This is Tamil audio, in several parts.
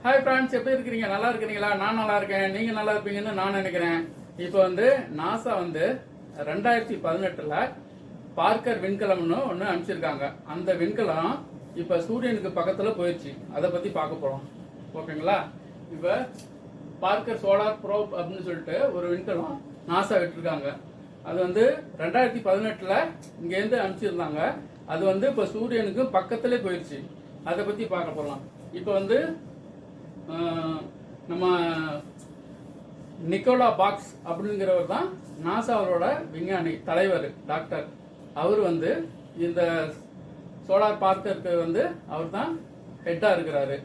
ஹாய் ஃப்ரெண்ட்ஸ், எப்படி இருக்கிறீங்க? நல்லா இருக்கிறீங்களா? நான் நல்லா இருக்கேன். நீங்கள் நல்லா இருப்பீங்கன்னு நான் நினைக்கிறேன். இப்போ நாசா 2018 பார்க்கர் விண்கலம்னு ஒன்று அனுப்பிச்சிருக்காங்க. அந்த விண்கலம் இப்போ சூரியனுக்கு பக்கத்தில் போயிடுச்சு. அதை பற்றி பார்க்க போகிறோம். ஓகேங்களா? இப்போ பார்க்கர் சோலார் ப்ரோப் அப்படின்னு சொல்லிட்டு ஒரு விண்கலம் நாசா விட்டுருக்காங்க. அது 2018 இங்கேருந்து அனுப்பிச்சிருந்தாங்க. அது இப்போ சூரியனுக்கு பக்கத்திலே போயிடுச்சு. அதை பற்றி பார்க்க போகலாம். இப்போ நம்ம நிக்கோலா பாக்ஸ் அப்படிங்கிறவர் தான் நாசாவோட விஞ்ஞானி தலைவர் டாக்டர். அவர் இந்த சோலார் பார்க்கருக்கு அவர் தான் ஹெட்டாக இருக்கிறாரு.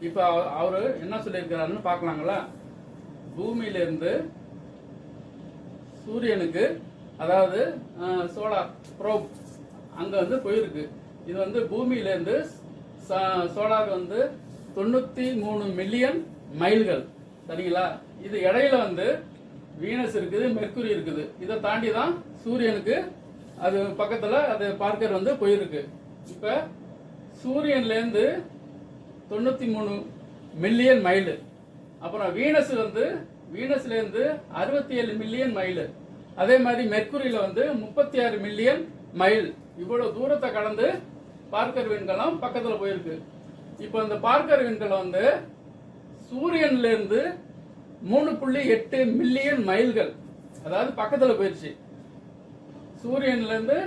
இப்போ அவர் என்ன சொல்லியிருக்கிறாருன்னு பார்க்கலாங்களா? பூமியிலிருந்து சூரியனுக்கு, அதாவது சோலார் ப்ரோப் அங்கே போயிருக்கு. இது பூமியிலேருந்து சோலார் 93 மில்லியன் மைல்கள். சரிங்களா? இது இடையில வீனஸ் இருக்குது, மெர்க்குரி இருக்குது. இதை தாண்டி தான் சூரியனுக்கு அது பக்கத்தில் அது பார்க்கர் போயிருக்கு. இப்போ சூரியன்லேருந்து 93 மில்லியன் மைல், அப்புறம் வீனஸ்லேருந்து 67 மில்லியன் மைல், அதே மாதிரி மெர்க்குரியில் 36 மில்லியன் மைல். இவ்வளோ தூரத்தை கடந்து பார்க்கர் விண்கலம் பக்கத்தில் போயிருக்கு. இப்போ இந்த பார்க்கர் விண்கலம் சூரியன்லேருந்து 3.8 மில்லியன் மைல்கள், அதாவது பக்கத்தில் போயிடுச்சு. சூரியன்லேருந்து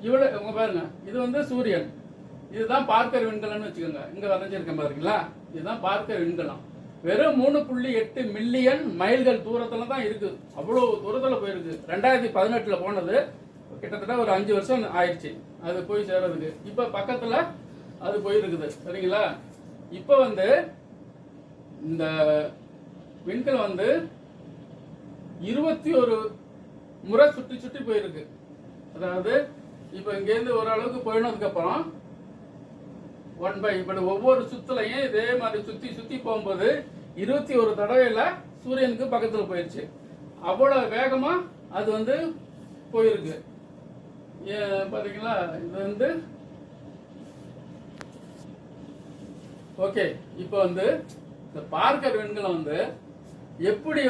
இவ்வளோ பாருங்க. இது சூரியன், இதுதான் பார்க்கர் விண்கலம்னு வச்சுக்கோங்க. இங்கே வரைஞ்சிருக்கேன் பாருங்களா? இதுதான் பார்க்கர் விண்கலம். வெறும் 3.8 மில்லியன் மைல்கள் தூரத்தில் தான் இருக்கு. அவ்வளோ தூரத்தில் போயிருக்கு. 2018 போனது. கிட்டத்தட்ட ஒரு 5 வருஷம் ஆயிடுச்சு அது போய் சேர்றதுக்கு. இப்போ பக்கத்தில் அது போயிருக்குது. சரிங்களா? இப்போ இந்த விண்கலம் 21 முறை சுற்றி சுற்றி போயிருக்கு. அதாவது இப்போ இங்கேருந்து ஓரளவுக்கு போயினதுக்கு அப்புறம் இப்படி ஒவ்வொரு சுத்துலையும் இதே மாதிரி சுற்றி சுற்றி போகும்போது 21 தடவையில் சூரியனுக்கு பக்கத்தில் போயிடுச்சு. அவ்வளோ வேகமாக அது போயிருக்கு. பார்த்தீங்களா? இது ஓகே. இப்போ இந்த பார்க்கர் விண்கலம் எப்படி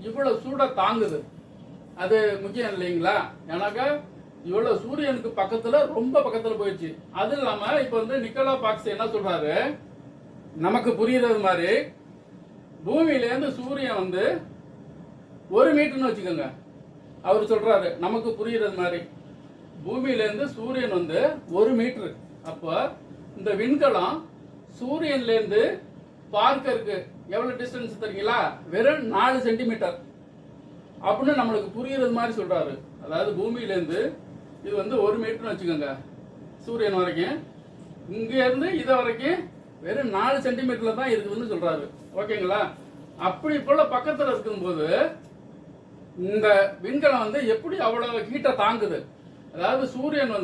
இவ்வளவு சூட தாங்குது, அது முக்கியம் இல்லைங்களா? ஏன்னாக்கா இவ்வளவு சூரியனுக்கு பக்கத்துல, ரொம்ப பக்கத்துல போயிடுச்சு. அது இல்லாம இப்போ நிக்கோலா பாக்ஸ் என்ன சொல்றாரு, நமக்கு புரியுறது மாதிரி பூமியிலேருந்து சூரியன் 1 மீட்டர்னு வச்சுக்கோங்க. அவர் சொல்றாரு நமக்கு புரியுறது மாதிரி பூமியிலேருந்து சூரியன் 1 மீட்டர். அப்போ இந்த விண்கலம் சூரியன்லேருந்து பார்க்கருக்கு எவ்வளவு டிஸ்டன்ஸ் தெரியுங்களா? வெறும் 4 சென்டிமீட்டர் அப்படின்னு நம்மளுக்கு புரியுறது மாதிரி சொல்றாரு. அதாவது பூமியிலேருந்து இது 1 மீட்டர்னு வச்சுக்கோங்க, சூரியன் வரைக்கும். இங்க இருந்து இதை வரைக்கும் வெறும் 4 சென்டிமீட்டர்ல தான் இருக்குதுன்னு சொல்றாரு. ஓகேங்களா? அப்படி போல பக்கத்தில் இருக்கும்போது இந்த விண்கலம் எப்படி அவ்வளவு ஹீட்டை தாங்குது? அதாவது சூரியன்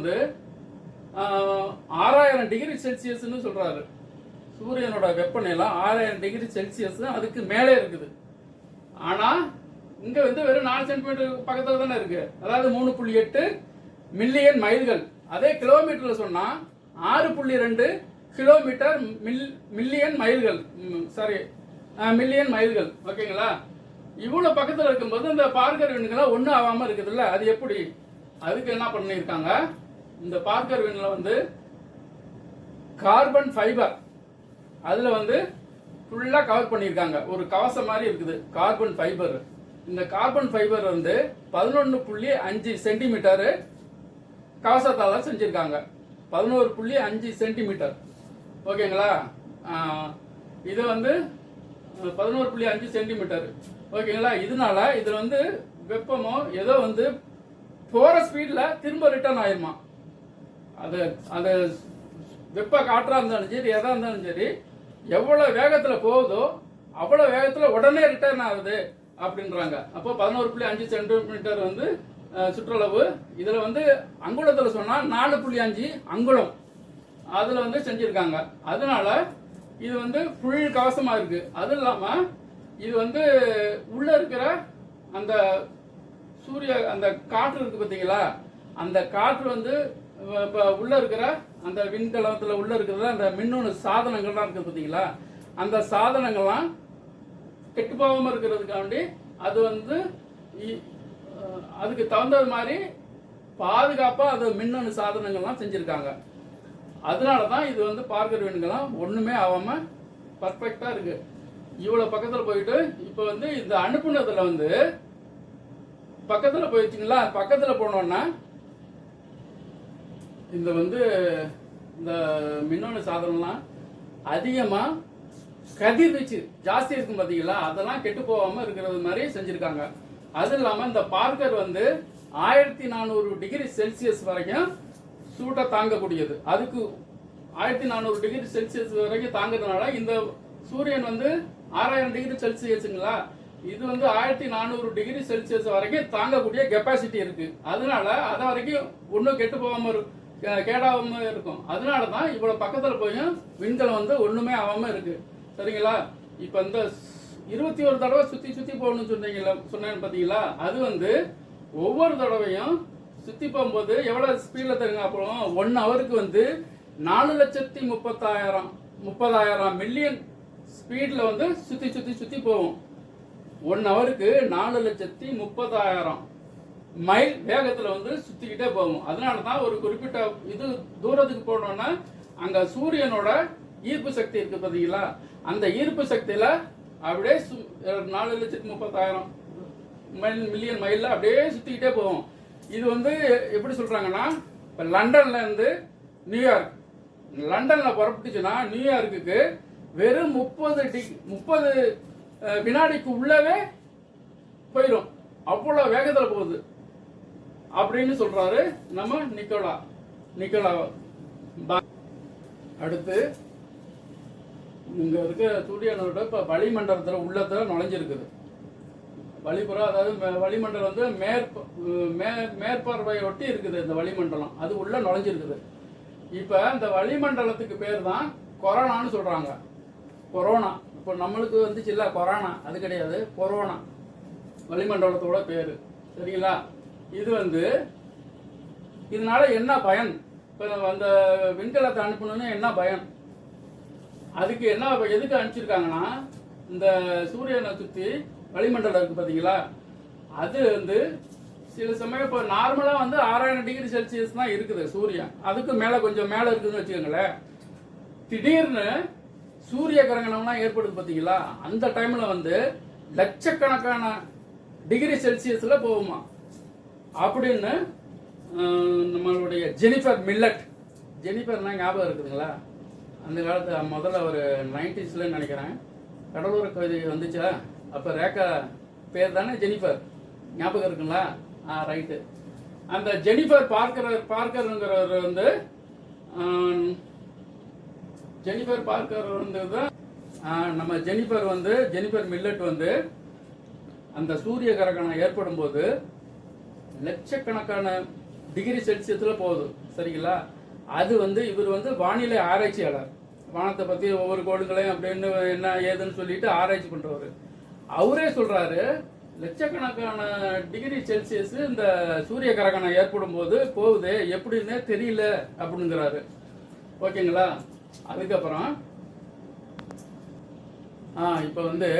6000 டிகிரி செல்சியஸ்ன்னு சொல்றாரு. சூரியனோட வெப்பநிலை 6000 டிகிரி செல்சியஸ், அதுக்கு மேலே இருக்குது. ஆனா இங்க வெறும் 4 சென்டிமீட்டர் பக்கத்துல தானே இருக்கு. அதாவது 3.8 மில்லியன் மைல்கள். அதே கிலோமீட்டர்ல சொன்னா 6.2 கிலோமீட்டர் மில்லியன் மைல்கள். சாரி, மில்லியன் மைல்கள். ஓகேங்களா? இவ்வளவு பக்கத்துல இருக்கும்போது இந்த பார்க்கர் விண்கலம் ஒன்றும் ஆகாம இருக்குதுல்ல, அது எப்படி? அதுக்கு என்ன பண்ணியிருக்காங்க, இந்த பார்க்கர் விண்கலம் கார்பன் ஃபைபர், அதுல ஃபுல்லா கவர் பண்ணியிருக்காங்க. ஒரு கவசம் மாதிரி இருக்குது கார்பன் ஃபைபர். இந்த கார்பன் ஃபைபர் 11.5 சென்டிமீட்டர் கவசத்தால செஞ்சிருக்காங்க. 11.5 சென்டிமீட்டர். ஓகேங்களா? இது 11.5 சென்டிமீட்டர். ஓகேங்களா? இதனால இதுல வெப்பமோ ஏதோ போற ஸ்பீட்ல திரும்ப ரிட்டர்ன் ஆயிருமா. அது அந்த வெப்ப காற்றா இருந்தாலும் சரி, எதா இருந்தாலும் சரி, எவ்வளவு வேகத்துல போகுதோ அவ்வளவு வேகத்துல உடனே ரிட்டர்ன் ஆகுது அப்படின்றாங்க. அப்போ 11.5 சென்டிமீட்டர் சுற்றளவு. இதுல அங்குலத்துல சொன்னா 4.5 அங்குலம் அதுல செஞ்சிருக்காங்க. அதனால இது ஃபுல் கவசமா இருக்கு. அது இல்லாம இது உள்ள இருக்கிற அந்த அந்த காற்று இருக்கு பார்த்தீங்களா? அந்த காற்று இப்போ உள்ள இருக்கிற அந்த விண்கலத்தில் உள்ள இருக்கிற அந்த மின்னணு சாதனங்கள்லாம் இருக்குது பார்த்தீங்களா, அந்த சாதனங்கள்லாம் கெட்டு போகாமல் இருக்கிறதுக்காண்டி அது வந்து அதுக்கு தகுந்தது மாதிரி பாதுகாப்பாக அது மின்னணு சாதனங்கள்லாம் செஞ்சுருக்காங்க. அதனால தான் இது வந்து பார்க்கர் வேணுங்கெல்லாம் ஒன்றுமே ஆகாமல் பர்ஃபெக்டாக இருக்குது. இவ்வளோ பக்கத்தில் போயிட்டு இப்போ வந்து இந்த அனுப்புனதில் வந்து பக்கத்தில் போயிடுச்சிங்களா, பக்கத்தில் போனோன்னா இந்த வந்து இந்த மின்னணு சாதனம்லாம் அதிகமாக கதிர்வீச்சு ஜாஸ்தி இருக்கும் பார்த்தீங்களா, அதெல்லாம் கெட்டு போகாமல் இருக்கிறது மாதிரி செஞ்சுருக்காங்க. அது இல்லாமல் இந்த பார்க்கர் வந்து 1400 டிகிரி செல்சியஸ் வரைக்கும் சூட்டை தாங்கக்கூடியது. அதுக்கு 1400 டிகிரி செல்சியஸ் வரைக்கும் தாங்கிறதுனால இந்த சூரியன் வந்து 6000 டிகிரி செல்சியஸுங்களா, இது வந்து 1400 டிகிரி செல்சியஸ் வரைக்கும் தாங்கக்கூடிய கெப்பாசிட்டி இருக்கு. அதனால அதை வரைக்கும் ஒன்றும் கெட்டு போகாமல் கேடாகாம இருக்கும். அதனால தான் இவ்வளோ பக்கத்தில் போய் விண்கலம் வந்து ஒன்றுமே ஆகாமல் இருக்கு. சரிங்களா? இப்போ இந்த 21 தடவை சுற்றி சுற்றி போகணும்னு சொன்னேன்னு பார்த்தீங்களா, அது வந்து ஒவ்வொரு தடவையும் சுற்றி போகும்போது எவ்வளோ ஸ்பீடில் தருங்க. அப்புறம் 1 ஹவருக்கு வந்து 4,30,000 மில்லியன் ஸ்பீடில் வந்து சுற்றி சுற்றி சுற்றி போகும். 1 ஹவருக்கு 4,30,000 மைல் வேகத்தில் வந்து சுற்றிக்கிட்டே போகும். அதனால தான் ஒரு குறிப்பிட்ட இது தூரத்துக்கு போனோன்னா அங்கே சூரியனோட ஈர்ப்பு சக்தி இருக்குது பார்த்தீங்களா, அந்த ஈர்ப்பு சக்தியில் அப்படியே 4,30,000 மில்லியன் மைலில் அப்படியே சுற்றிக்கிட்டே போகும். இது வந்து எப்படி சொல்கிறாங்கன்னா, இப்போ லண்டன்லேருந்து நியூயார்க், லண்டனில் புறப்பட்டுச்சுன்னா நியூயார்க்குக்கு வெறும் 30 வினாடிக்கு உள்ளவே போயிடும். அவ்வளோ வேகத்தில் போகுது அப்படின்னு சொல்கிறாரு நம்ம நிக்கோலா. அடுத்து இங்கே இருக்க சூரியனோட இப்போ வளிமண்டலத்தில் உள்ளத்தில் நுழைஞ்சிருக்குது. வளிபுறம், அதாவது வளிமண்டலம் வந்து மேற்பார்வையை ஒட்டி இருக்குது. இந்த வளிமண்டலம் அது உள்ள நுழைஞ்சிருக்குது. இப்போ இந்த வளிமண்டலத்துக்கு பேர் தான் கொரோனான்னு சொல்கிறாங்க. கொரோனா இப்போ நம்மளுக்கு வந்துச்சு இல்லை கொரோனா, அது கிடையாது, கொரோனா வளிமண்டலத்தோட பேர். சரிங்களா? இது வந்து இதனால என்ன பயன்? இப்போ அந்த விண்கலத்தை அனுப்பணும்னு என்ன பயன்? அதுக்கு என்ன எதுக்கு அனுப்பிச்சிருக்காங்கன்னா, இந்த சூரியனை சுற்றி வளிமண்டலம் இருக்குது பார்த்தீங்களா, அது வந்து சில சமயம் இப்போ நார்மலாக வந்து 6000 டிகிரி செல்சியஸ் தான் இருக்குது சூரியன். அதுக்கு மேலே கொஞ்சம் மேலே இருக்குதுன்னு வச்சுக்கோங்களேன். திடீர்னு சூரிய கிரகணம்லாம் ஏற்படுது பார்த்தீங்களா, அந்த டைமில் வந்து லட்சக்கணக்கான டிகிரி செல்சியஸில் போகுமா அப்படின்னு நம்மளுடைய ஜெனிஃபர் மில்லட், ஜெனிஃபர்னா ஞாபகம் இருக்குதுங்களா? அந்த காலத்து முதல்ல ஒரு 90s நினைக்கிறேன் கடலூர் கவிதை வந்துச்சா, அப்போ ரேகா பேர் தானே ஜெனிஃபர், ஞாபகம் இருக்குங்களா? ரைட்டு. அந்த ஜெனிஃபர் பார்க்கருங்கிறவர் வந்து ஜெனிஃபர் பார்க்கர் வந்து தான் நம்ம ஜெனிஃபர் மில்லட் வந்து அந்த சூரிய கிரகணம் ஏற்படும் போது லட்சக்கணக்கான டிகிரி செல்சியஸில் போகுது. சரிங்களா? அது வந்து இவர் வந்து வானிலை ஆராய்ச்சியாளர், வானத்தை பற்றி ஒவ்வொரு கோடுகளையும் அப்படின்னு என்ன ஏதுன்னு சொல்லிட்டு ஆராய்ச்சி பண்ணுறவர். அவரே சொல்கிறாரு, லட்சக்கணக்கான டிகிரி செல்சியஸ் இந்த சூரிய கிரகணம் ஏற்படும் போது போகுது, எப்படின்னு தெரியல அப்படிங்கிறாரு. ஓகேங்களா? அதுக்கப்புறம் இப்போ வந்து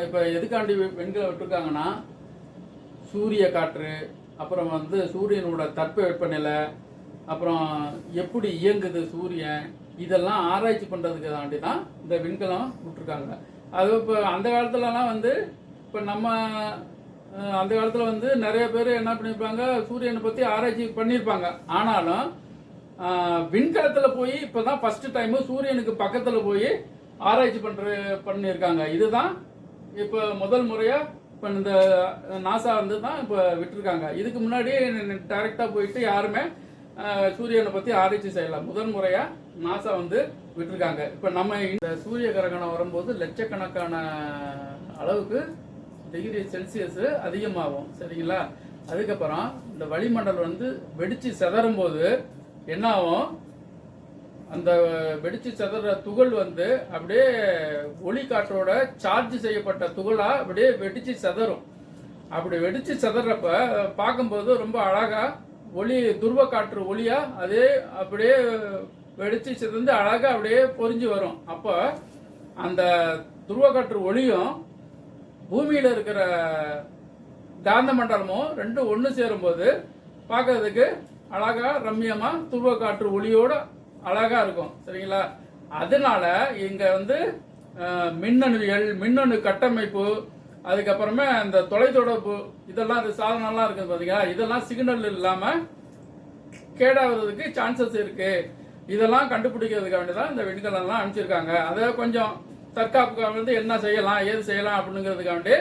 இப்போ எதுக்காண்டி விண்கலம் விட்டுருக்காங்கன்னா, சூரிய காற்று, அப்புறம் வந்து சூரியனோட தட்பவெப்பநிலை, அப்புறம் எப்படி இயங்குது சூரியன், இதெல்லாம் ஆராய்ச்சி பண்ணுறதுக்கு தாண்டி தான் இந்த விண்கலம் விட்டுருக்காங்க. அது இப்போ அந்த காலத்துலலாம் வந்து இப்போ நம்ம அந்த காலத்தில் வந்து நிறைய பேர் என்ன பண்ணியிருப்பாங்க, சூரியனை பற்றி ஆராய்ச்சி பண்ணியிருப்பாங்க. ஆனாலும் விண்கலத்தில் போய் இப்போ தான் ஃபஸ்ட்டு டைமு சூரியனுக்கு பக்கத்தில் போய் ஆராய்ச்சி பண்ணியிருக்காங்க. இதுதான் இப்போ முதல் முறையாக இப்போ இந்த நாசா வந்து தான் இப்போ விட்டுருக்காங்க. இதுக்கு முன்னாடி டைரெக்டாக போயிட்டு யாருமே சூரியனை பற்றி ஆராய்ச்சி செய்யலாம். முதல் முறையாக நாசா வந்து விட்டுருக்காங்க. இப்போ நம்ம இந்த சூரிய கிரகணம் வரும்போது லட்சக்கணக்கான அளவுக்கு டிகிரி செல்சியஸ் அதிகமாகும். சரிங்களா? அதுக்கப்புறம் இந்த வளிமண்டலம் வந்து வெடித்து சிதறும் போது என்ன ஆகும், அந்த வெடிச்சு சிதற துகள் வந்து அப்படியே ஒளி காற்றோட சார்ஜ் செய்யப்பட்ட துகளா அப்படியே வெடிச்சு சிதறும். அப்படி வெடிச்சு சிதறப்ப பார்க்கும்போது ரொம்ப அழகா ஒளி துருவ காற்று ஒளியா அதே அப்படியே வெடிச்சு சிதந்து அழகா அப்படியே பொறிஞ்சு வரும். அப்போ அந்த துருவக்காற்று ஒளியும் பூமியில் இருக்கிற காந்த மண்டலமும் ரெண்டும் ஒன்று சேரும்போது பார்க்கறதுக்கு அழகா ரம்மியமா துருவக்காற்று ஒளியோட அழகா இருக்கும். சரிங்களா? அதனால இங்க வந்து மின்னணுவியல், மின்னணு கட்டமைப்பு, அதுக்கப்புறமே அந்த தொலைத்தொடர்பு இதெல்லாம் சாதனம்லாம் இருக்குது பார்த்தீங்களா, இதெல்லாம் சிக்னல் இல்லாமல் கேடாகிறதுக்கு சான்சஸ் இருக்கு. இதெல்லாம் கண்டுபிடிக்கிறதுக்காக வேண்டியதான் இந்த விண்கலம்லாம் அனுப்பிச்சிருக்காங்க. அதை கொஞ்சம் தற்காப்புக்காக வந்து என்ன செய்யலாம் ஏது செய்யலாம் அப்படிங்கிறதுக்காக வேண்டி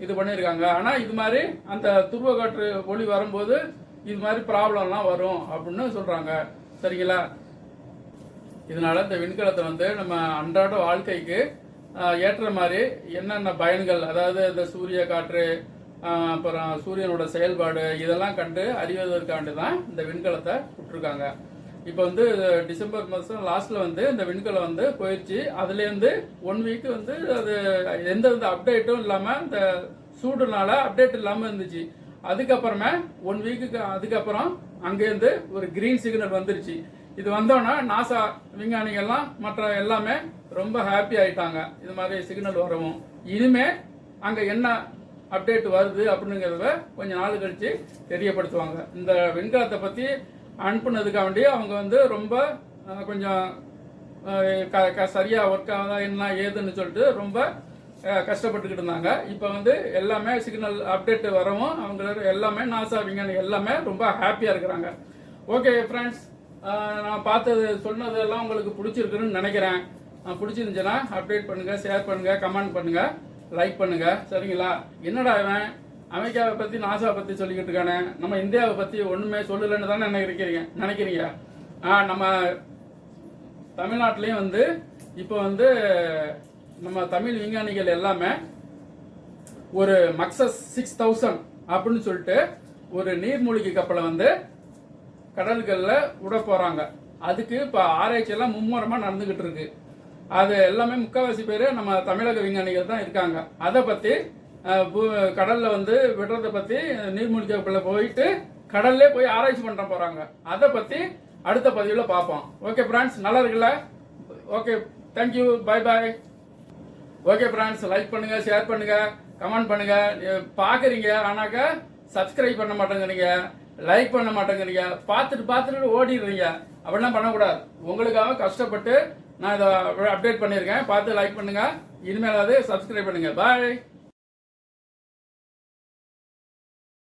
இது பண்ணியிருக்காங்க. ஆனால் இது மாதிரி அந்த துருவக்காற்று ஒளி வரும்போது இது மாதிரி ப்ராப்ளம்லாம் வரும் அப்படின்னு சொல்கிறாங்க. சரிங்களா? இதனால இந்த விண்கலத்தை வந்து நம்ம அன்றாட வாழ்க்கைக்கு ஏற்ற மாதிரி என்னென்ன பயன்கள், அதாவது இந்த சூரிய காற்று, அப்புறம் சூரியனோட செயல்பாடு இதெல்லாம் கண்டு அறிவதற்காண்டி தான் இந்த விண்கலத்தை விட்டுருக்காங்க. இப்போ வந்து டிசம்பர் மாதம் லாஸ்ட்ல வந்து இந்த விண்கலம் வந்து போயிடுச்சு. அதுலேருந்து 1 வீக் வந்து அது எந்த வித அப்டேட்டும் இல்லாமல், இந்த சூடுனால அப்டேட் இல்லாமல் இருந்துச்சு. அதுக்கப்புறமே 1 வீக்குக்கு அதுக்கப்புறம் அங்கேருந்து ஒரு கிரீன் சிக்னல் வந்துருச்சு. இது வந்தோன்னா நாசா விஞ்ஞானிகள்லாம் மற்ற எல்லாமே ரொம்ப ஹாப்பி ஆயிட்டாங்க. இது மாதிரி சிக்னல் வரவும் இனிமே அங்கே என்ன அப்டேட் வருது அப்படிங்கிறத கொஞ்ச நாள் கழிச்சு தெரியப்படுத்துவாங்க. இந்த விண்கலத்தை பற்றி அனுப்புனதுக்காக வேண்டி அவங்க வந்து ரொம்ப கொஞ்சம் சரியாக ஒர்க் ஆகுதா என்ன ஏதுன்னு சொல்லிட்டு ரொம்ப கஷ்டப்பட்டுக்கிட்டு இருந்தாங்க. இப்போ வந்து எல்லாமே சிக்னல் அப்டேட் வரவும் அவங்க எல்லாமே நாசா விஞ்ஞானி எல்லாமே ரொம்ப ஹாப்பியாக இருக்கிறாங்க. ஓகே ஃப்ரெண்ட்ஸ், நான் பார்த்தது சொன்னதெல்லாம் உங்களுக்கு பிடிச்சிருக்குன்னு நினைக்கிறேன். பிடிச்சிருந்துச்சுன்னா அப்டேட் பண்ணுங்க, ஷேர் பண்ணுங்க, கமெண்ட் பண்ணுங்க, லைக் பண்ணுங்க. சரிங்களா? என்னடா இவன் அமெரிக்காவை பற்றி நாசாவை பற்றி சொல்லிக்கிட்டு இருக்கானே, நம்ம இந்தியாவை பற்றி ஒன்றுமே சொல்லலைன்னு தானே நினைக்கிறீங்க. நம்ம தமிழ்நாட்டிலையும் வந்து இப்போ வந்து நம்ம தமிழ் விஞ்ஞானிகள் எல்லாமே ஒரு மக்சஸ் 6000 அப்படின்னு சொல்லிட்டு ஒரு நீர்மூழ்கி கப்பலை வந்து கடல்களில் விட போகிறாங்க. அதுக்கு இப்போ ஆராய்ச்சியெல்லாம் மும்முரமாக நடந்துக்கிட்டு இருக்கு. அது எல்லாமே முக்கால்வாசி பேர் நம்ம தமிழக விஞ்ஞானிகள் தான் இருக்காங்க. அதை பற்றி கடலில் வந்து விடுறதை பற்றி நீர்மூழ்கி கப்பலில் போயிட்டு கடல்லே போய் ஆராய்ச்சி பண்ண போகிறாங்க. அதை பற்றி அடுத்த பதிவில் பார்ப்போம். ஓகே ஃப்ரெண்ட்ஸ், நல்லா இருக்குல்ல? ஓகே, தேங்க்யூ, பாய் பாய். ஓகே ஃப்ரெண்ட்ஸ், லைக் பண்ணுங்க, ஷேர் பண்ணுங்க, கமெண்ட் பண்ணுங்க. பார்க்குறீங்க ஆனாக்கா சப்ஸ்கிரைப் பண்ண மாட்டேங்கிறீங்க, லைக் பண்ண மாட்டேங்கிறீங்க, பார்த்துட்டு ஓடிடுறீங்க. அப்படிலாம் பண்ணக்கூடாது. உங்களுக்காக கஷ்டப்பட்டு நான் இதை அப்டேட் பண்ணியிருக்கேன். பார்த்து லைக் பண்ணுங்க, இனிமேலாவது சப்ஸ்கிரைப் பண்ணுங்க. பாய்.